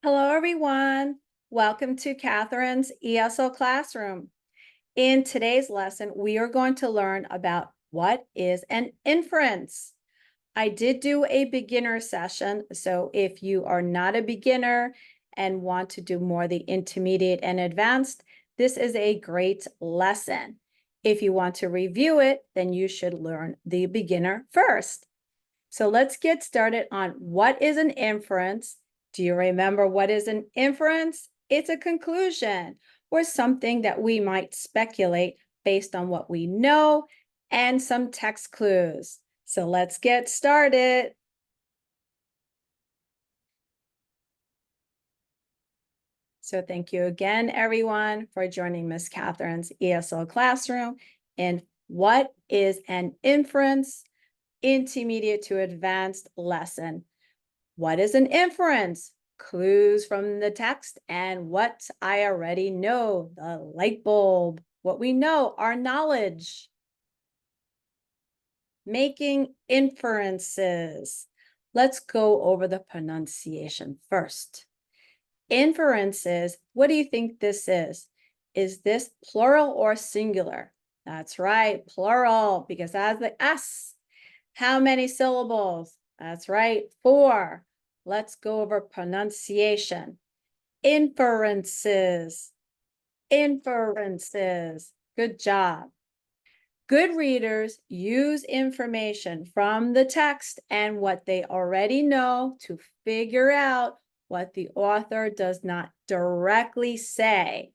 Hello, everyone. Welcome to Catherine's ESL classroom. In today's lesson, we are going to learn about what is an inference. I did do a beginner session, so if you are not a beginner and want to do more the intermediate and advanced, this is a great lesson. If you want to review it, then you should learn the beginner first. So let's get started on what is an inference. Do you remember what is an inference? It's a conclusion or something that we might speculate based on what we know and some text clues. So let's get started. So thank you again, everyone, for joining Miss Catherine's ESL classroom. And what is an inference? Intermediate to advanced lesson. What is an inference? Clues from the text and what I already know, the light bulb, what we know, our knowledge. Making inferences. Let's go over the pronunciation first. Inferences, what do you think this is? Is this plural or singular? That's right, plural, because it has the S. How many syllables? That's right, 4. Let's go over pronunciation. Inferences. Inferences. Good job. Good readers use information from the text and what they already know to figure out what the author does not directly say.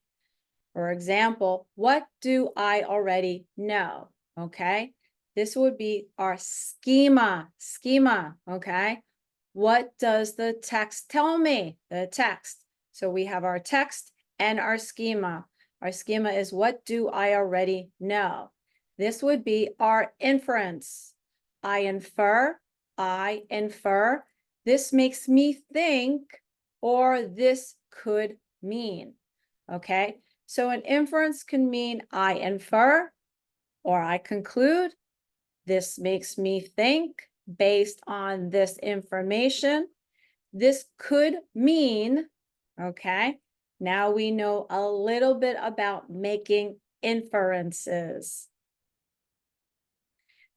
For example, what do I already know? Okay. This would be our schema, okay? What does the text tell me? The text. So we have our text and our schema. Our schema is what do I already know? This would be our inference. I infer. This makes me think, or this could mean, okay? So an inference can mean I infer, or I conclude. This makes me think based on this information. This could mean, okay? Now we know a little bit about making inferences.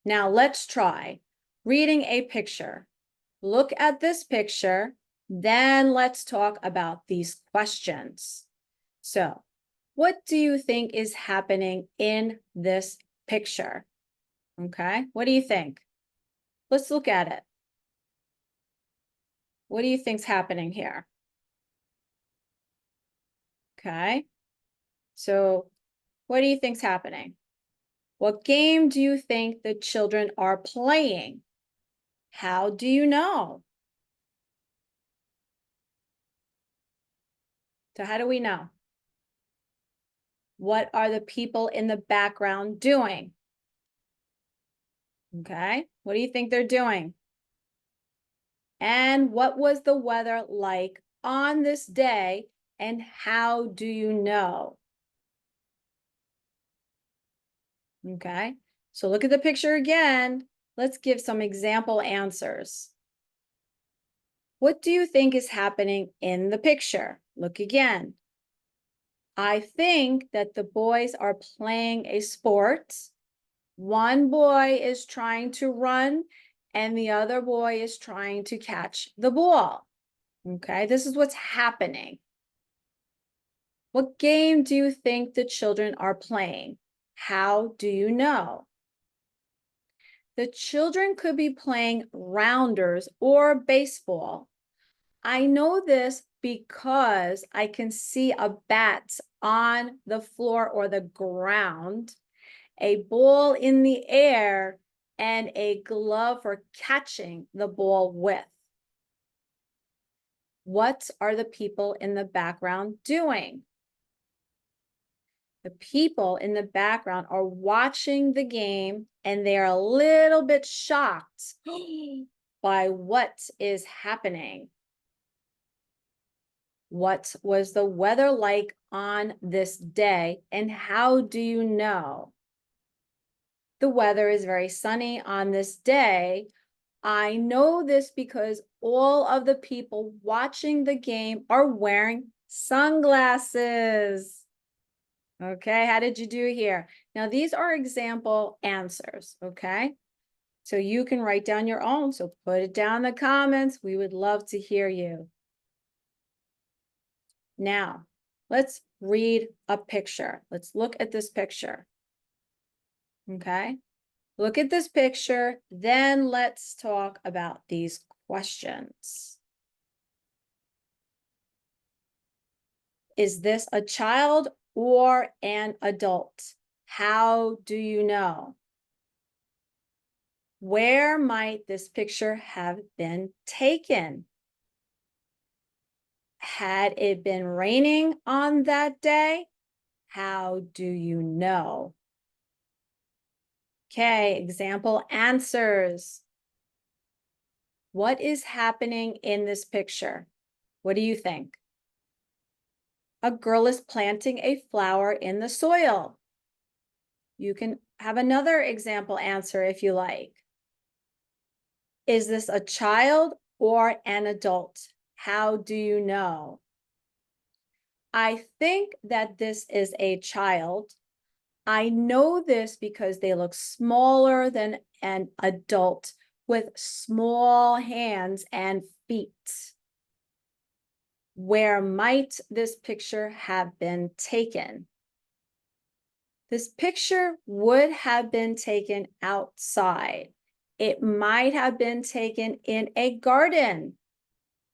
Now let's try reading a picture. Look at this picture, then let's talk about these questions. So, what do you think is happening in this picture? Okay, what do you think? Let's look at it. What do you think's happening here? Okay, so what do you think's happening? What game do you think the children are playing? How do you know? So how do we know? What are the people in the background doing? Okay, what do you think they're doing? And what was the weather like on this day, and how do you know? Okay, so look at the picture again. Let's give some example answers. What do you think is happening in the picture? Look again. I think that the boys are playing a sport. One boy is trying to run and the other boy is trying to catch the ball. Okay, this is what's happening. What game do you think the children are playing? How do you know? The children could be playing rounders or baseball. I know this because I can see a bat on the floor or the ground, a ball in the air, and a glove for catching the ball with. What are the people in the background doing? The people in the background are watching the game and they are a little bit shocked by what is happening. What was the weather like on this day and how do you know? The weather is very sunny on this day. I know this because all of the people watching the game are wearing sunglasses. Okay, how did you do here? Now, these are example answers, okay? So you can write down your own. So put it down in the comments. We would love to hear you. Now, let's read a picture. Let's look at this picture. Okay, look at this picture. Then let's talk about these questions. Is this a child or an adult? How do you know? Where might this picture have been taken? Had it been raining on that day? How do you know? Okay, example answers. What is happening in this picture? What do you think? A girl is planting a flower in the soil. You can have another example answer if you like. Is this a child or an adult? How do you know? I think that this is a child. I know this because they look smaller than an adult with small hands and feet. Where might this picture have been taken? This picture would have been taken outside. It might have been taken in a garden.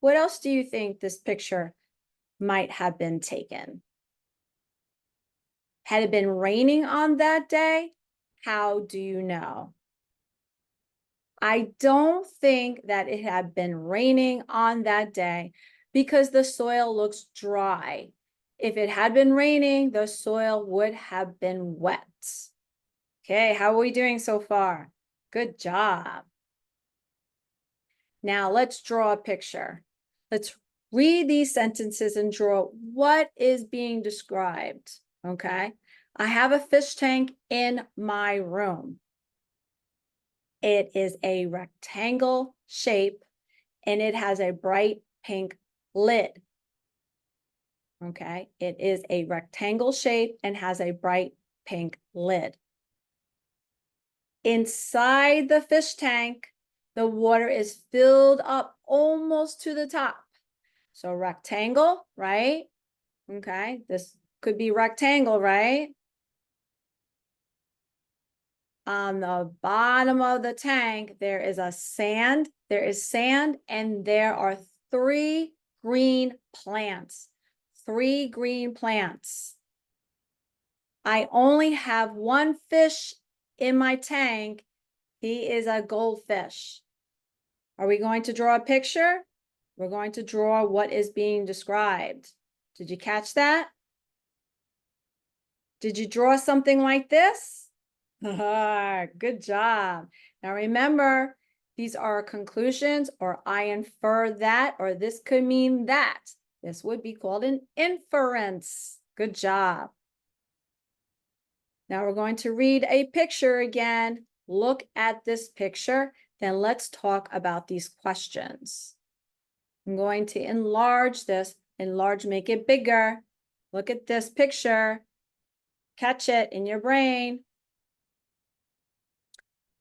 What else do you think this picture might have been taken? Had it been raining on that day? How do you know? I don't think that it had been raining on that day because the soil looks dry. If it had been raining, the soil would have been wet. Okay, how are we doing so far? Good job. Now let's draw a picture. Let's read these sentences and draw what is being described. Okay, I have a fish tank in my room. It is a rectangle shape and it has a bright pink lid. Okay, it is a rectangle shape and has a bright pink lid. Inside the fish tank, the water is filled up almost to the top. So rectangle, right? Okay, this could be rectangle, right? On the bottom of the tank, there is sand, and there are three green plants. Three green plants. I only have one fish in my tank. He is a goldfish. Are we going to draw a picture? We're going to draw what is being described. Did you catch that? Did you draw something like this? Good job. Now remember, these are conclusions, or I infer that, or this could mean that. This would be called an inference. Good job. Now we're going to read a picture again. Look at this picture, then let's talk about these questions. I'm going to enlarge this, make it bigger. Look at this picture. Catch it in your brain.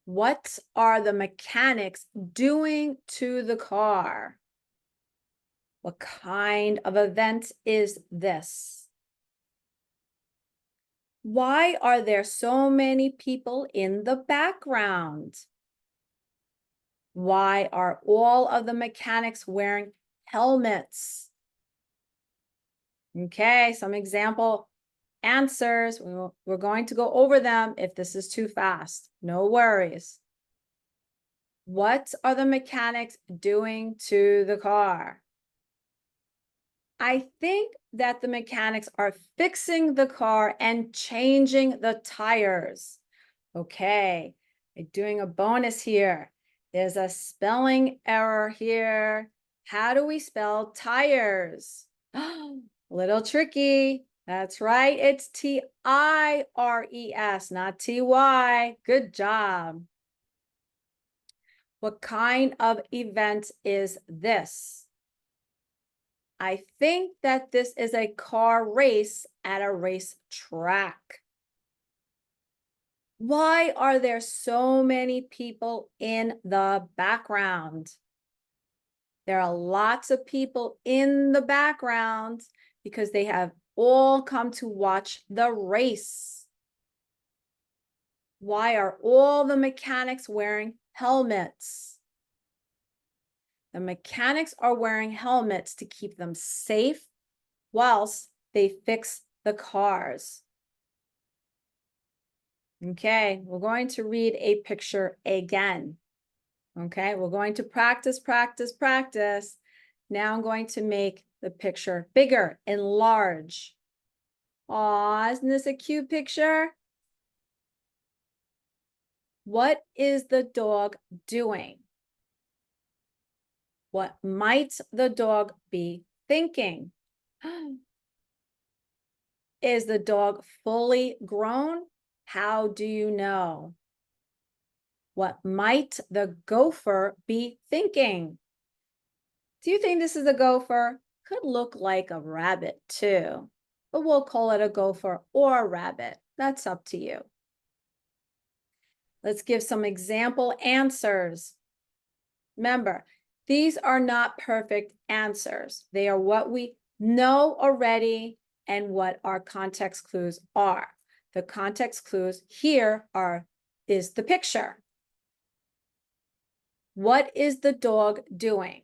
What are the mechanics doing to the car? What kind of event is this? Why are there so many people in the background? Why are all of the mechanics wearing helmets? Okay, some example answers. We're going to go over them if this is too fast. No worries. What are the mechanics doing to the car? I think that the mechanics are fixing the car and changing the tires. Okay, I'm doing a bonus here. There's a spelling error here. How do we spell tires? Little tricky. That's right. It's T-I-R-E-S, not T-Y. Good job. What kind of event is this? I think that this is a car race at a racetrack. Why are there so many people in the background? There are lots of people in the background because they have all come to watch the race. Why are all the mechanics wearing helmets? The mechanics are wearing helmets to keep them safe whilst they fix the cars. Okay, we're going to read a picture again. Okay, we're going to practice, practice, practice. Now I'm going to make the picture bigger, enlarge. Aw, isn't this a cute picture? What is the dog doing? What might the dog be thinking? Is the dog fully grown? How do you know? What might the gopher be thinking? Do you think this is a gopher? Could look like a rabbit too, but we'll call it a gopher or a rabbit. That's up to you. Let's give some example answers. Remember, these are not perfect answers. They are what we know already and what our context clues are. The context clues here is the picture. What is the dog doing?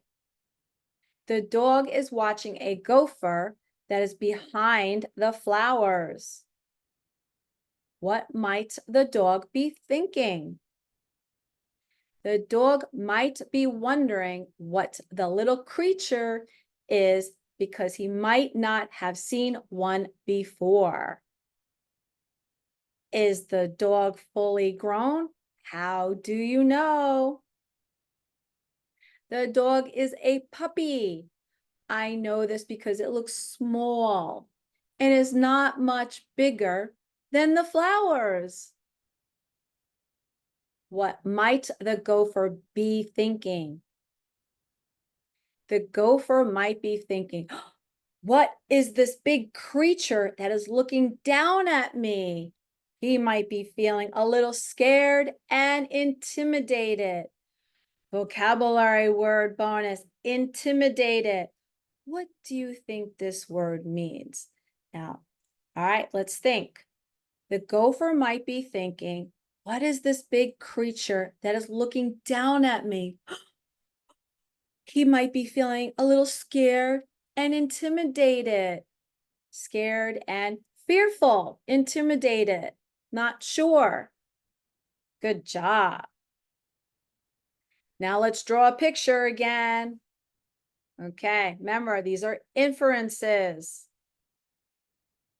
The dog is watching a gopher that is behind the flowers. What might the dog be thinking? The dog might be wondering what the little creature is because he might not have seen one before. Is the dog fully grown? How do you know? The dog is a puppy. I know this because it looks small and is not much bigger than the flowers. What might the gopher be thinking? The gopher might be thinking, what is this big creature that is looking down at me? He might be feeling a little scared and intimidated. Vocabulary word bonus, intimidated. What do you think this word means? Now, all right, let's think. The gopher might be thinking, what is this big creature that is looking down at me? He might be feeling a little scared and intimidated. Scared and fearful, intimidated, not sure. Good job. Now let's draw a picture again. Okay, remember, these are inferences.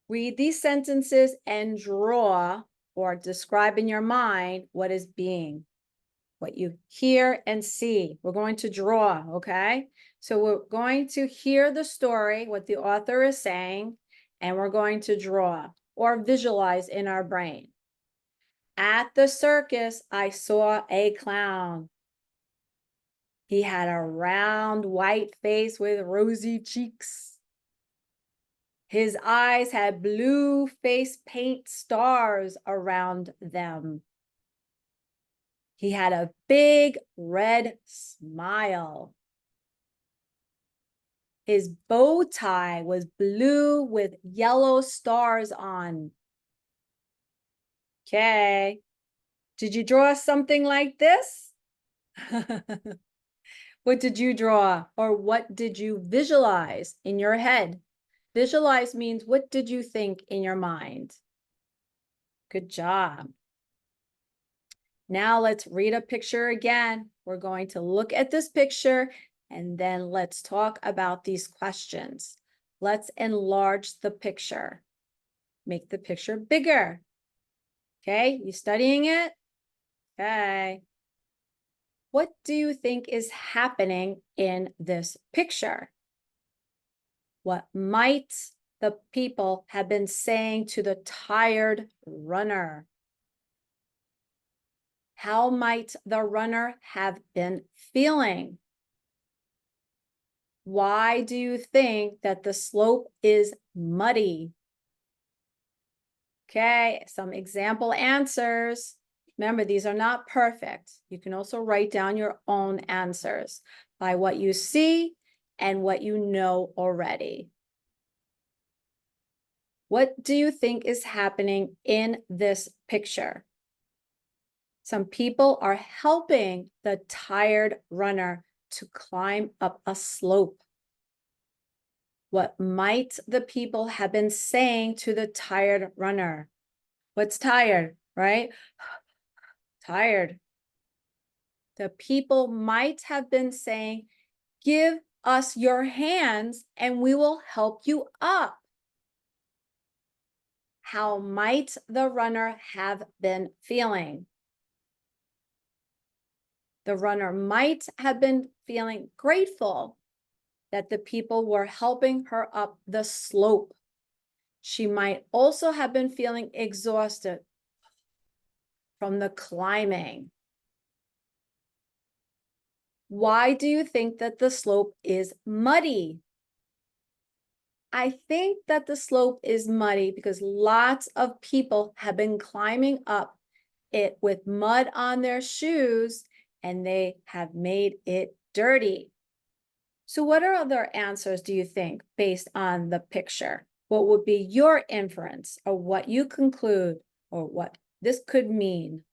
Read these sentences and draw or describe in your mind what is being, what you hear and see. We're going to draw, okay? So we're going to hear the story, what the author is saying, and we're going to draw or visualize in our brain. At the circus, I saw a clown. He had a round white face with rosy cheeks. His eyes had blue face paint stars around them. He had a big red smile. His bow tie was blue with yellow stars on. Okay. Did you draw something like this? What did you draw, or what did you visualize in your head? Visualize means what did you think in your mind? Good job. Now let's read a picture again. We're going to look at this picture and then let's talk about these questions. Let's enlarge the picture. Make the picture bigger. Okay, you studying it? Okay. What do you think is happening in this picture? What might the people have been saying to the tired runner? How might the runner have been feeling? Why do you think that the slope is muddy? Okay, some example answers. Remember, these are not perfect. You can also write down your own answers by what you see and what you know already. What do you think is happening in this picture? Some people are helping the tired runner to climb up a slope. What might the people have been saying to the tired runner? What's tired, right? Tired. The people might have been saying, "Give us your hands and we will help you up." How might the runner have been feeling? The runner might have been feeling grateful that the people were helping her up the slope. She might also have been feeling exhausted from the climbing. Why do you think that the slope is muddy? I think that the slope is muddy because lots of people have been climbing up it with mud on their shoes and they have made it dirty. So what are other answers do you think based on the picture? What would be your inference or what you conclude or what this could mean?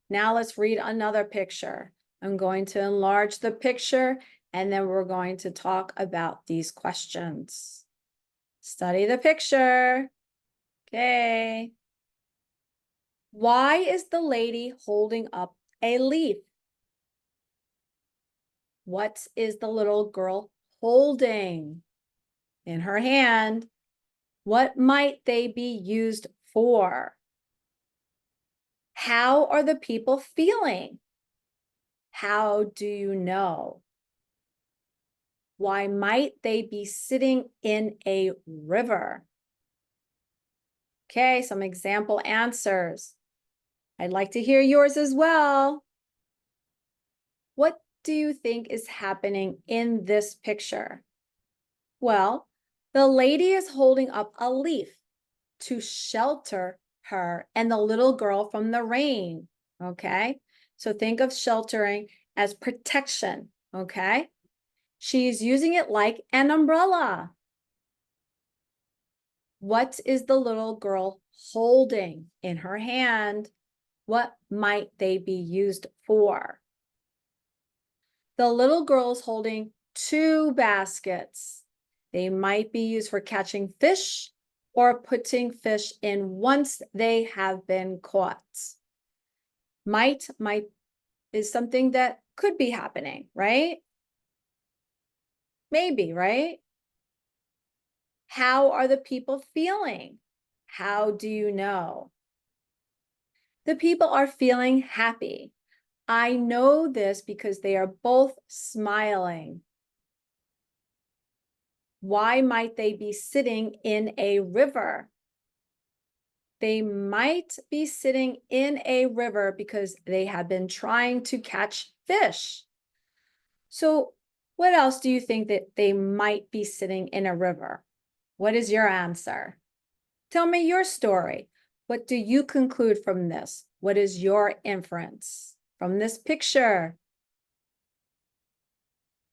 Now let's read another picture. I'm going to enlarge the picture and then we're going to talk about these questions. Study the picture. Okay. Why is the lady holding up a leaf? What is the little girl holding in her hand? What might they be used for? How are the people feeling? How do you know? Why might they be sitting in a river? Okay, some example answers. I'd like to hear yours as well. What do you think is happening in this picture? Well, the lady is holding up a leaf to shelter her and the little girl from the rain, okay? So think of sheltering as protection, okay? She's using it like an umbrella. What is the little girl holding in her hand? What might they be used for? The little girl is holding two baskets. They might be used for catching fish or putting fish in once they have been caught. Might is something that could be happening, right? Maybe, right? How are the people feeling? How do you know? The people are feeling happy. I know this because they are both smiling. Why might they be sitting in a river? They might be sitting in a river because they have been trying to catch fish. So what else do you think that they might be sitting in a river? What is your answer? Tell me your story. What do you conclude from this? What is your inference from this picture?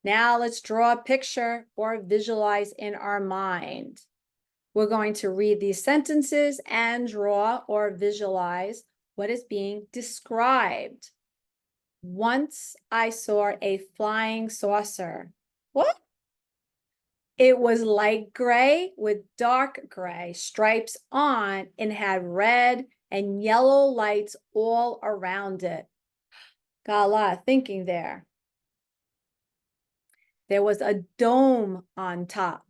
Now let's draw a picture or visualize in our mind. We're going to read these sentences and draw or visualize what is being described. Once I saw a flying saucer. What? It was light gray with dark gray stripes on and had red and yellow lights all around it. Got a lot of thinking there. There was a dome on top.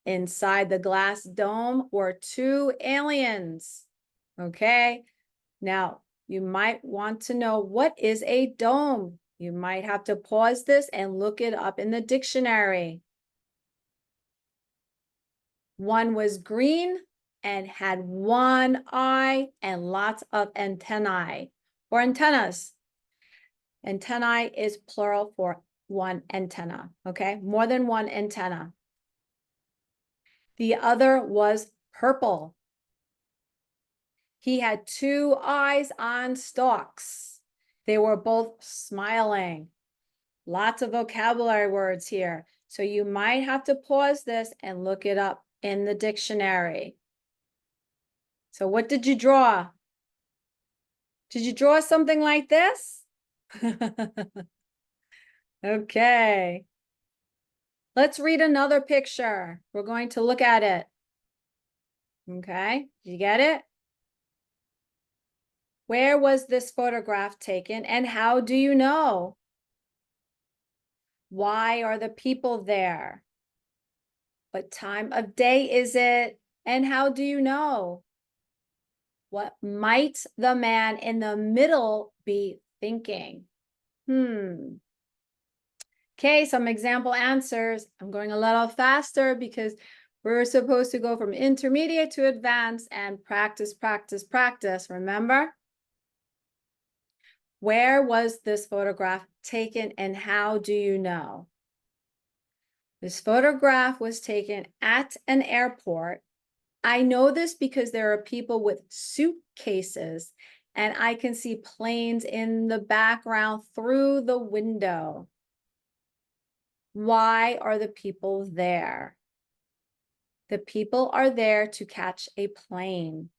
Inside the glass dome were two aliens. Okay, now you might want to know what is a dome. You might have to pause this and look it up in the dictionary. One was green and had one eye and lots of antennae or antennas. Antennae is plural for one antenna, okay? More than one antenna. The other was purple. He had two eyes on stalks. They were both smiling. Lots of vocabulary words here. So you might have to pause this and look it up in the dictionary. So what did you draw? Did you draw something like this? Okay. Let's read another picture. We're going to look at it. Okay, you get it? Where was this photograph taken and how do you know? Why are the people there? What time of day is it? And how do you know? What might the man in the middle be thinking? Okay, some example answers. I'm going a little faster because we're supposed to go from intermediate to advanced and practice, practice, practice. Remember? Where was this photograph taken and how do you know? This photograph was taken at an airport. I know this because there are people with suitcases and I can see planes in the background through the window. Why are the people there? The people are there to catch a plane.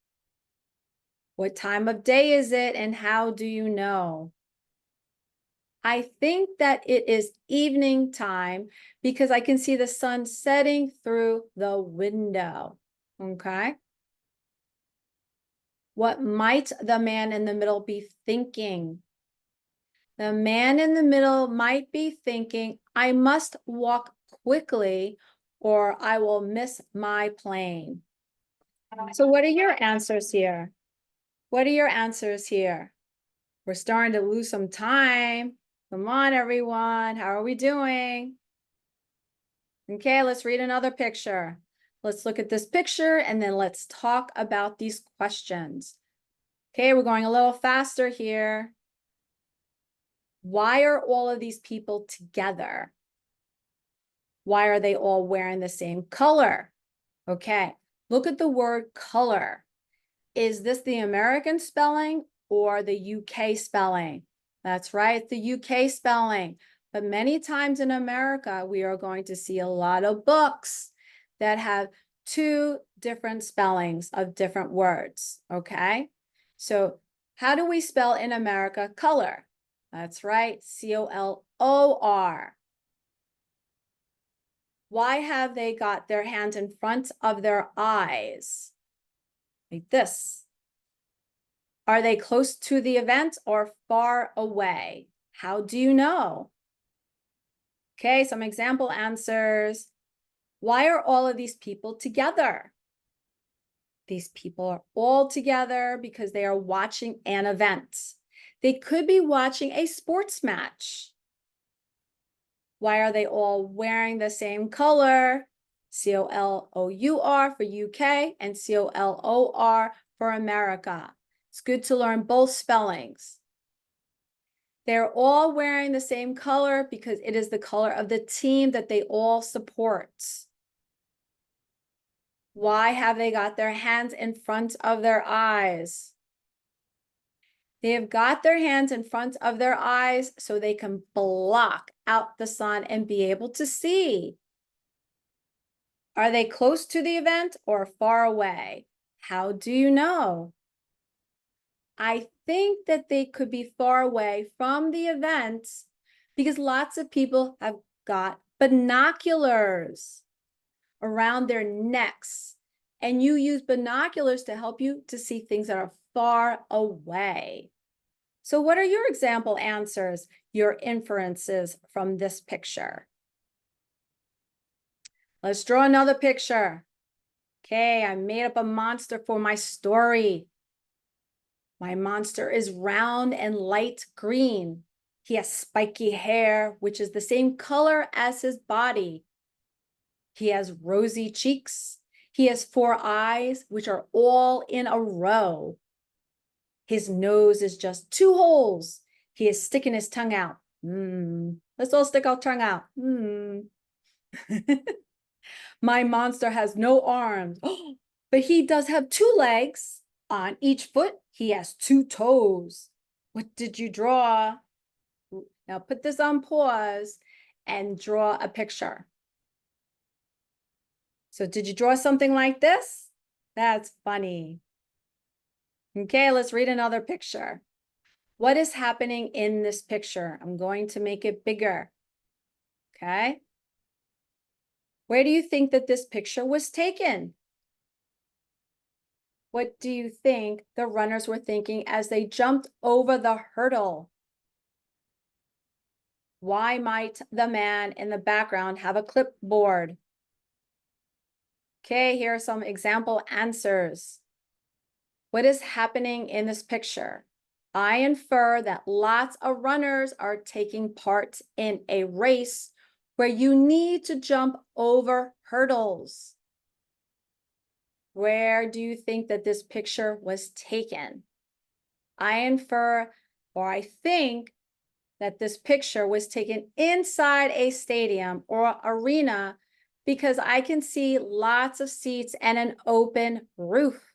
What time of day is it and how do you know? I think that it is evening time because I can see the sun setting through the window. Okay. What might the man in the middle be thinking? The man in the middle might be thinking, I must walk quickly or I will miss my plane. So what are your answers here? What are your answers here? We're starting to lose some time. Come on, everyone. How are we doing? Okay, let's read another picture. Let's look at this picture and then let's talk about these questions. Okay, we're going a little faster here. Why are all of these people together? Why are they all wearing the same color? Okay, look at the word color. Is this the American spelling or the UK spelling? That's right, the UK spelling. But many times in America, we are going to see a lot of books that have two different spellings of different words, okay? So how do we spell in America color? That's right, C-O-L-O-R. Why have they got their hands in front of their eyes? Like this. Are they close to the event or far away? How do you know? Okay, some example answers. Why are all of these people together? These people are all together because they are watching an event. They could be watching a sports match. Why are they all wearing the same color? C-O-L-O-U-R for UK and C-O-L-O-R for America. It's good to learn both spellings. They're all wearing the same color because it is the color of the team that they all support. Why have they got their hands in front of their eyes? They have got their hands in front of their eyes so they can block out the sun and be able to see. Are they close to the event or far away? How do you know? I think that they could be far away from the event because lots of people have got binoculars around their necks. And you use binoculars to help you to see things that are far away. So what are your example answers, your inferences from this picture? Let's draw another picture. Okay, I made up a monster for my story. My monster is round and light green. He has spiky hair, which is the same color as his body. He has rosy cheeks. He has 4 eyes, which are all in a row. His nose is just 2 holes. He is sticking his tongue out. Let's all stick our tongue out. My monster has no arms, but he does have 2 legs. On each foot, he has 2 toes. What did you draw? Now put this on pause and draw a picture. So did you draw something like this? That's funny. Okay, let's read another picture. What is happening in this picture? I'm going to make it bigger. Okay. Where do you think that this picture was taken? What do you think the runners were thinking as they jumped over the hurdle? Why might the man in the background have a clipboard? Okay, here are some example answers. What is happening in this picture? I infer that lots of runners are taking part in a race where you need to jump over hurdles. Where do you think that this picture was taken? I infer, or I think, that this picture was taken inside a stadium or arena because I can see lots of seats and an open roof.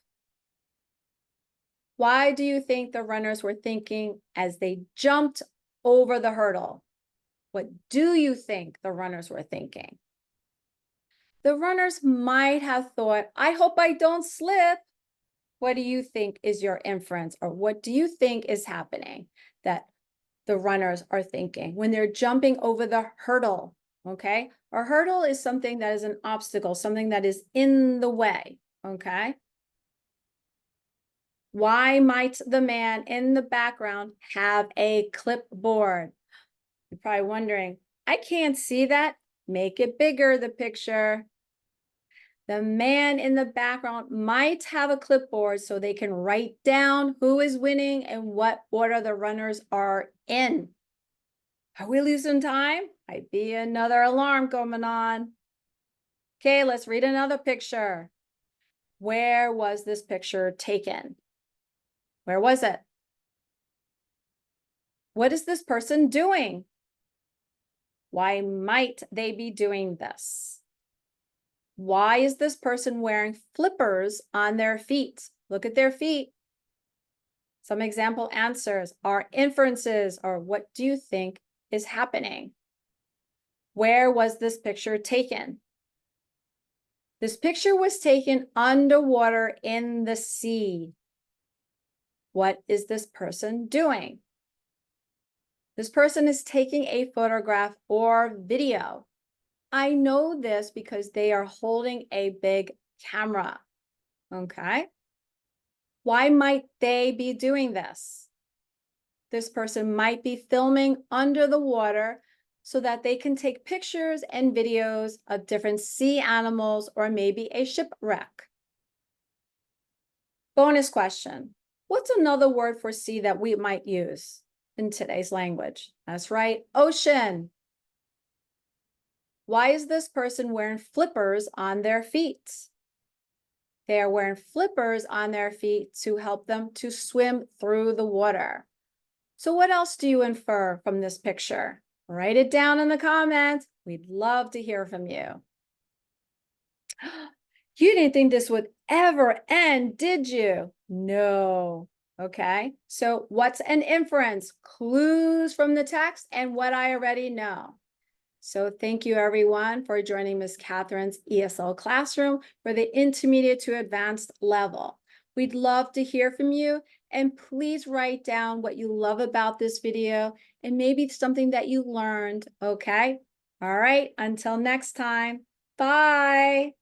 Why do you think the runners were thinking as they jumped over the hurdle? What do you think the runners were thinking? The runners might have thought, I hope I don't slip. What do you think is your inference, or what do you think is happening that the runners are thinking when they're jumping over the hurdle? Okay, a hurdle is something that is an obstacle, something that is in the way. Okay. Why might the man in the background have a clipboard? You're probably wondering, I can't see that. Make it bigger, the picture. The man in the background might have a clipboard so they can write down who is winning and what order the runners are in. Are we losing time? Might be another alarm going on. Okay, let's read another picture. Where was this picture taken? Where was it? What is this person doing? Why might they be doing this? Why is this person wearing flippers on their feet? Look at their feet. Some example answers are inferences, or what do you think is happening? Where was this picture taken? This picture was taken underwater in the sea. What is this person doing? This person is taking a photograph or video. I know this because they are holding a big camera. Okay. Why might they be doing this? This person might be filming under the water so that they can take pictures and videos of different sea animals or maybe a shipwreck. Bonus question. What's another word for sea that we might use in today's language? That's right, ocean. Why is this person wearing flippers on their feet? They are wearing flippers on their feet to help them to swim through the water. So what else do you infer from this picture? Write it down in the comments. We'd love to hear from you. You didn't think this would ever end, did you? No. Okay. So what's an inference? Clues from the text and what I already know. So thank you everyone for joining Ms. Catherine's ESL classroom for the intermediate to advanced level. We'd love to hear from you, and please write down what you love about this video and maybe something that you learned, okay? All right, until next time, bye.